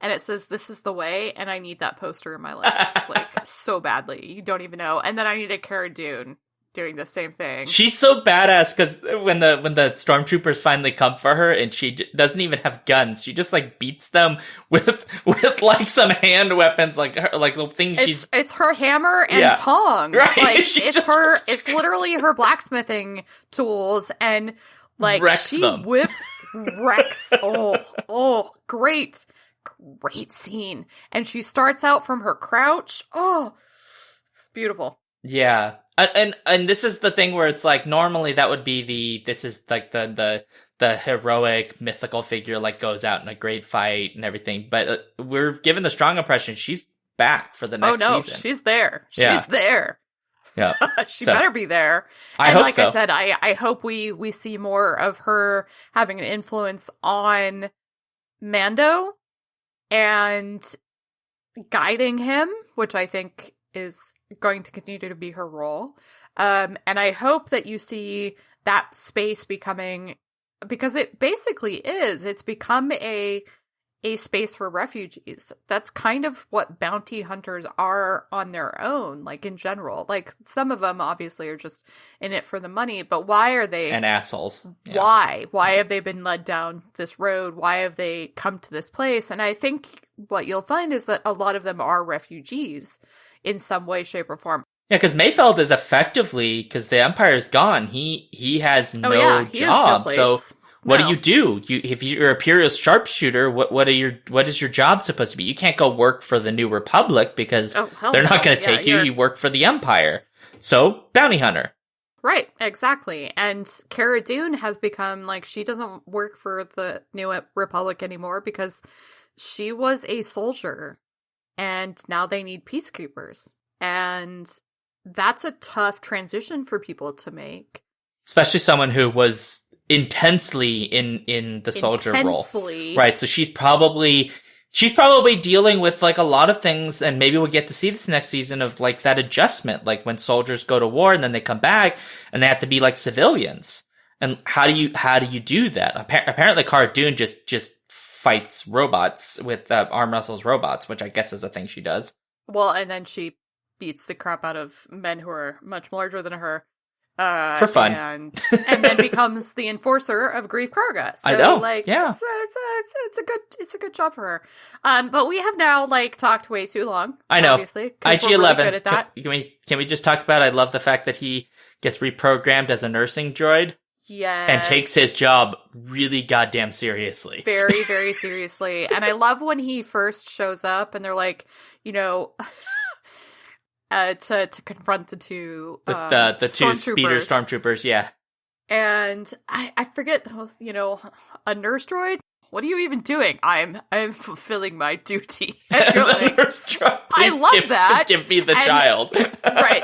and it says, "This is the way," and I need that poster in my life, like, so badly. You don't even know. And then I need a Cara Dune doing the same thing. She's so badass, because when the stormtroopers finally come for her, and she doesn't even have guns, she just like beats them with like some hand weapons, like the thing it's her hammer and tongs, right? Like it's literally her blacksmithing tools, and like she wrecks. Great scene. And she starts out from her crouch. It's beautiful. Yeah. And this is the thing where it's like, normally that would be this is like the heroic mythical figure, like, goes out in a great fight and everything. But we're given the strong impression she's back for the next season. She's there. She's there. Yeah. She better be there. I hope I said, I hope we see more of her having an influence on Mando and guiding him, which I think is going to continue to be her role. And I hope that you see that space becoming, because it basically is, it's become a space for refugees. That's kind of what bounty hunters are on their own, like, in general. Like, some of them obviously are just in it for the money, but why are they... And assholes. Yeah. Why have they been led down this road? Why have they come to this place? And I think what you'll find is that a lot of them are refugees in some way, shape, or form. Yeah, because Mayfeld is effectively, because the Empire's gone, he has no job. So what do? If you're a Imperial sharpshooter, what is your job supposed to be? You can't go work for the New Republic, because they're not going to take you. You work for the Empire. So, bounty hunter. Right, exactly. And Cara Dune has become, like, she doesn't work for the New Republic anymore because she was a soldier. And now they need peacekeepers. And that's a tough transition for people to make. Especially someone who was intensely in the soldier role. Right, so she's probably dealing with, like, a lot of things, and maybe we'll get to see this next season of, like, that adjustment, like when soldiers go to war and then they come back and they have to be like civilians. And how do you do that? Apparently Cara Dune just fights robots with arm wrestles robots, which I guess is a thing she does. Well, and then she beats the crap out of men who are much larger than her. For fun. And then becomes the enforcer of Grief Karga. So, I know. Like, yeah. It's a good job for her. But we have now, like, talked way too long. I know. Obviously. IG-11. We're really good at that. Can we just talk about, I love the fact that he gets reprogrammed as a nursing droid. Yes. And takes his job really goddamn seriously. Very, very seriously. And I love when he first shows up and they're like, you know, to confront the two the two speeder stormtroopers, yeah. And I forget, you know, a nurse droid? What are you even doing? I'm fulfilling my duty. And you're like, nurse droid, I love that. Give me the child. Right.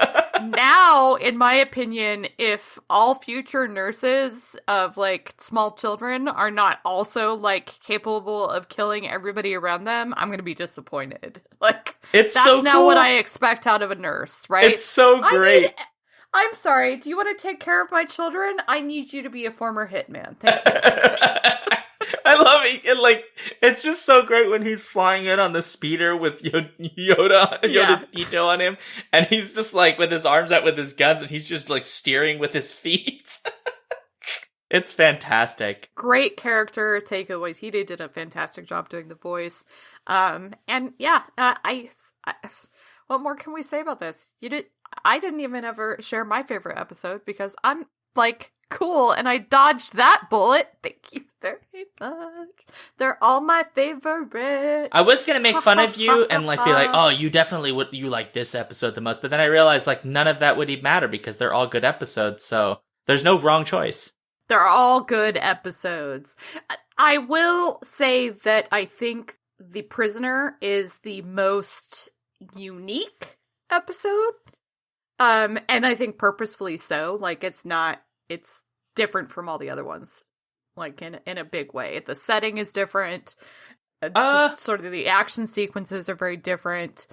Now, in my opinion, if all future nurses of, like, small children are not also, like, capable of killing everybody around them, I'm gonna be disappointed. Like, It's that's so not cool. what I expect out of a nurse, right? It's so great. I'm sorry, do you want to take care of my children? I need you to be a former hitman. Thank you. I love it. Like, it's just so great when he's flying in on the speeder with Yoda Tito on him, and he's just like with his arms out with his guns, and he's just like steering with his feet. It's fantastic. Great character. Taika Waititi did a fantastic job doing the voice. And yeah, I what more can we say about this? I didn't even ever share my favorite episode because I'm like cool and I dodged that bullet. Thank you very much. They're all my favorite. I was gonna make fun of you and like be like, oh, you definitely you like this episode the most, but then I realized like none of that would even matter because they're all good episodes, so there's no wrong choice. They're all good episodes. I will say that I think The Prisoner is the most unique episode. And I think purposefully so. Like, it's different from all the other ones. Like, in a big way. The setting is different. Just sort of the action sequences are very different.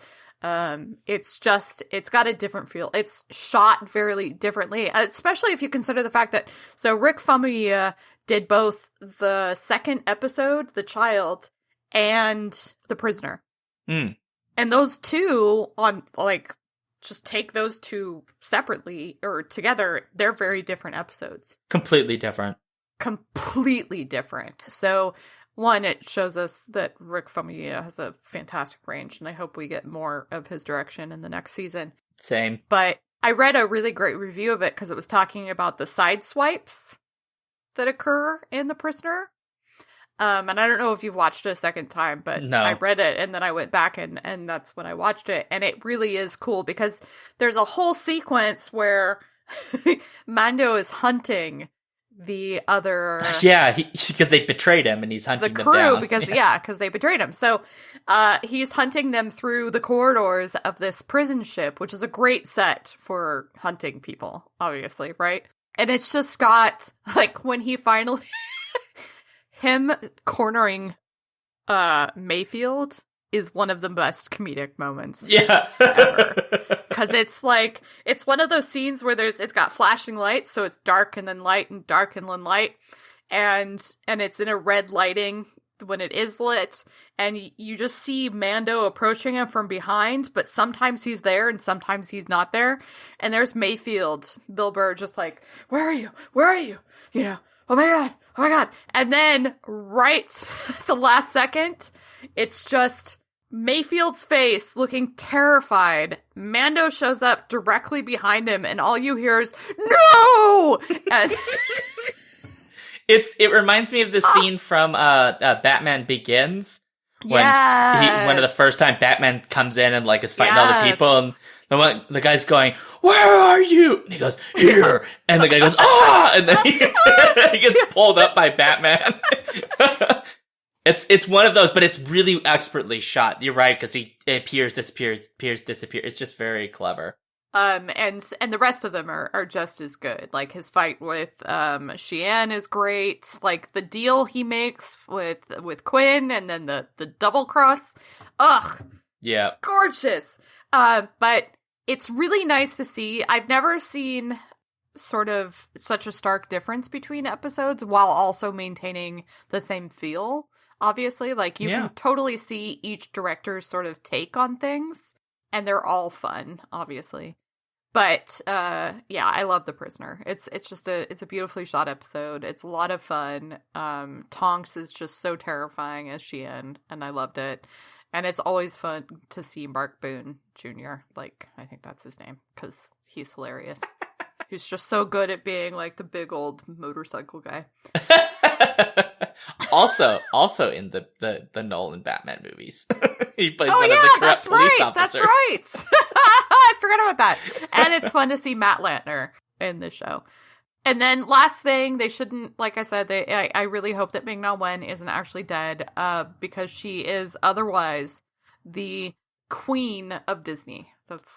It's got a different feel. It's shot very differently, especially if you consider the fact that, so Rick Famuyiwa did both the second episode, The Child, and The Prisoner. Mm. And those two, on, like, just take those two separately or together, they're very different episodes. Completely different. Completely different. So, one, it shows us that Rick Famuyiwa has a fantastic range, and I hope we get more of his direction in the next season. Same. But I read a really great review of it because it was talking about the side swipes that occur in The Prisoner. And I don't know if you've watched it a second time, but no. I read it and then I went back and that's when I watched it. And it really is cool because there's a whole sequence where Mando is hunting the other... Yeah, because they betrayed him and he's hunting the them down. Because they betrayed him. So he's hunting them through the corridors of this prison ship, which is a great set for hunting people, obviously, right? And it's just got, like, when he finally... him cornering Mayfield is one of the best comedic moments ever. Because it's like, it's one of those scenes where it's got flashing lights, so it's dark and then light and dark and then light. And it's in a red lighting when it is lit. And you just see Mando approaching him from behind, but sometimes he's there and sometimes he's not there. And there's Mayfield, Bill Burr, just like, where are you? Where are you? You know, oh my God. And then right at the last second, it's just Mayfield's face looking terrified. Mando shows up directly behind him and all you hear is, no! And it reminds me of the scene from Batman Begins. When one of the first time Batman comes in and like is fighting all the people and the guy's going, where are you? And he goes, here. And the guy goes, ah! And then he gets pulled up by Batman. It's one of those, but it's really expertly shot. You're right, because he appears, disappears. It's just very clever. And the rest of them are just as good. Like his fight with Xi'an is great. Like the deal he makes with Quinn and then the double cross. Ugh. Yeah. Gorgeous. But it's really nice to see. I've never seen sort of such a stark difference between episodes while also maintaining the same feel. Obviously, like you can totally see each director's sort of take on things, and they're all fun, obviously. But I love The Prisoner. It's a beautifully shot episode. It's a lot of fun. Tonks is just so terrifying as Xi'an, and I loved it. And it's always fun to see Mark Boone Jr. Like, I think that's his name, because he's hilarious. He's just so good at being, like, the big old motorcycle guy. also in the Nolan Batman movies. He plays one of the corrupt police officers. That's right. I forgot about that. And it's fun to see Matt Lantner in the show. And then last thing, they shouldn't, like I said, I really hope that Ming-Na Wen isn't actually dead, because she is otherwise the queen of Disney. That's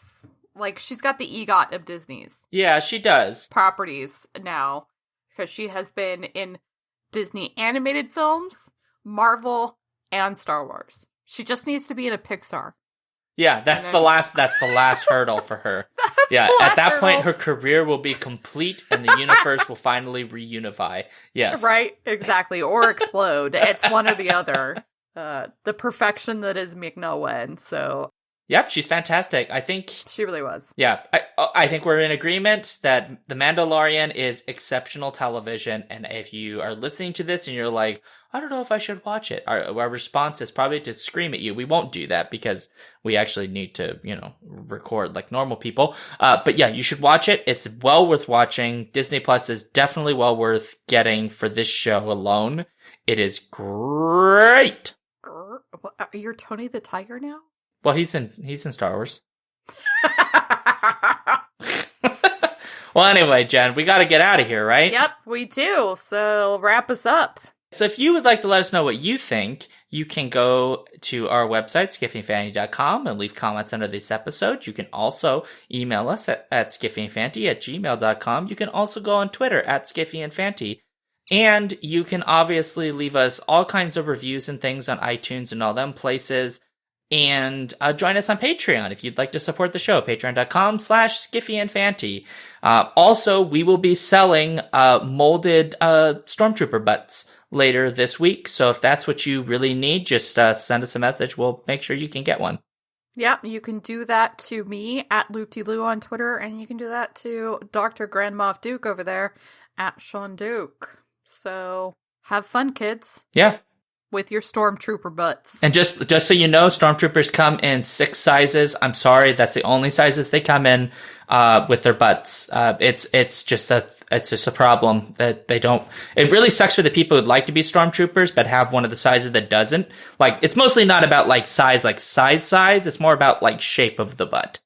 like, she's got the EGOT of Disney's. Yeah, she does. Properties now, because she has been in Disney animated films, Marvel, and Star Wars. She just needs to be in a Pixar. Yeah, that's the last hurdle for her. Yeah, at that point, her career will be complete and the universe will finally reunify. Yes. Right, exactly. Or explode. It's one or the other. The perfection that is Mignowen, so... Yep, she's fantastic. I think... She really was. Yeah, I think we're in agreement that The Mandalorian is exceptional television, and if you are listening to this and you're like, I don't know if I should watch it, our response is probably to scream at you. We won't do that because we actually need to, record like normal people. But yeah, you should watch it. It's well worth watching. Disney Plus is definitely well worth getting for this show alone. It is great. You're Tony the Tiger now? Well, he's in Star Wars. Well, anyway, Jen, we got to get out of here, right? Yep, we do. So wrap us up. So if you would like to let us know what you think, you can go to our website, skiffyandfanty.com, and leave comments under this episode. You can also email us at skiffyandfanty@gmail.com. You can also go on Twitter at skiffyandfanty. And you can obviously leave us all kinds of reviews and things on iTunes and all them places. And join us on Patreon if you'd like to support the show, patreon.com/skiffyandfanty. Also, we will be selling molded Stormtrooper butts later this week. So if that's what you really need, just send us a message. We'll make sure you can get one. Yep, you can do that to me at LoopDeLoo on Twitter, and you can do that to Dr. Grand Moff Duke over there at Sean Duke. So have fun, kids. Yeah. With your Stormtrooper butts. And just so you know, Stormtroopers come in 6 sizes. I'm sorry, that's the only sizes they come in with their butts. It's just a problem that they don't. It really sucks for the people who'd like to be Stormtroopers but have one of the sizes that doesn't. Like, it's mostly not about like size. It's more about like shape of the butt.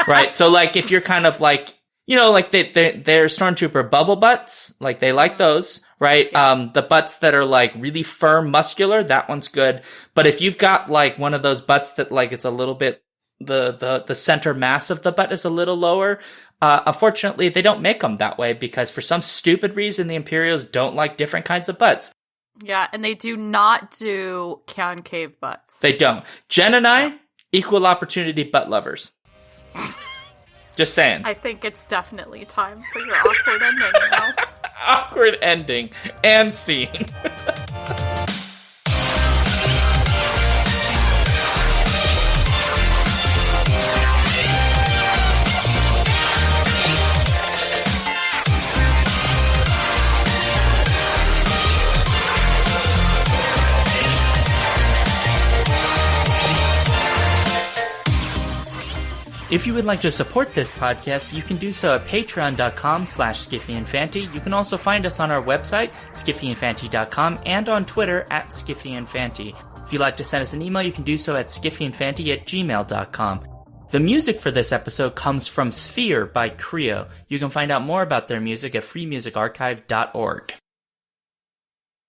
Right? So like if you're kind of like, like they're Stormtrooper bubble butts, like they like those. Right? Yeah. The butts that are like really firm, muscular, that one's good. But if you've got like one of those butts that like it's a little bit, the center mass of the butt is a little lower, unfortunately they don't make them that way because for some stupid reason the Imperials don't like different kinds of butts. Yeah, and they do not do concave butts. They don't. Jen and I, equal opportunity butt lovers. Just saying. I think it's definitely time for your awkward ending now. Awkward ending and scene. If you would like to support this podcast, you can do so at patreon.com/skiffyandfanty. You can also find us on our website, skiffyandfanty.com, and on Twitter at skiffyandfanty. If you'd like to send us an email, you can do so at skiffyandfanty@gmail.com. The music for this episode comes from Sphere by Creo. You can find out more about their music at freemusicarchive.org.